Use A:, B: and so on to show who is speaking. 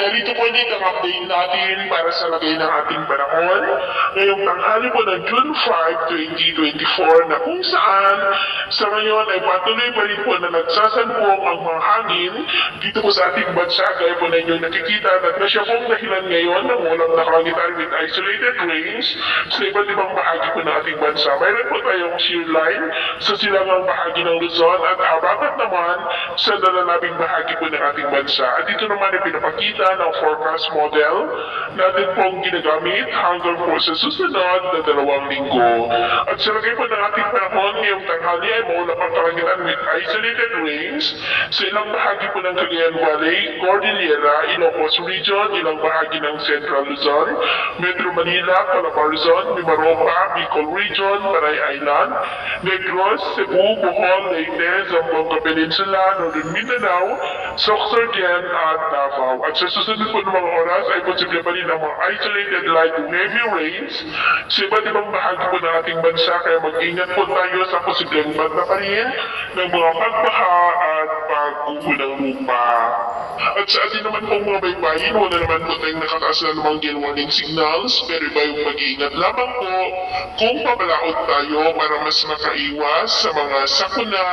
A: narito po ulit ang update natin para sa lagay ng ating panahon ngayong tanghali po ng June 5, 2024 na kung saan sa ngayon ay patuloy pa rin po na nagsasalpong ang mga hangin dito po sa ating bansa gaya po na inyong nakikita at na siya pong dahilan ngayon ng walang nakagitan with isolated rains sa iba't ibang bahagi po ng ating bansa. Mayroon po tayong shear line sa silangang bahagi ng Luzon at abakat naman sa nalalabing bahagi po ng ating bansa. At ito naman ay pinapakita ng forecast model natin pong ginagamit hanggang po sa susunod na 2 linggo. At sa lagay po ng ating panahon ngayong tanghali ay maulap ang kalangitan with isolated rains sa ilang bahagi po ng Cagayan Valley, Cordillera, Ilocos Region, ilang bahagi ng Central Luzon, Metro Manila, Calabarzon, Mimaropa, Bicol Region, Panay Island, Negros, Cebu, Bohol, Leyte, Zamboanga Peninsula, Northern Mindanao, Sorsogon at Davao. At sa susunod po ng mga oras ay posible pa rin ang mga isolated light to heavy rains sa iba't ibang bahagi po ng ating bansa kaya mag-ingat po tayo sa posibleng banda pa rin ng mga pagbaha at pagguho ng lupa. At sa atin naman pong mga baybayin, wala naman po tayong nakataas na namang gale warning signals pero iba yung mag-iingat lamang po kung papalaot tayo para mas makaiwas sa mga sakuna.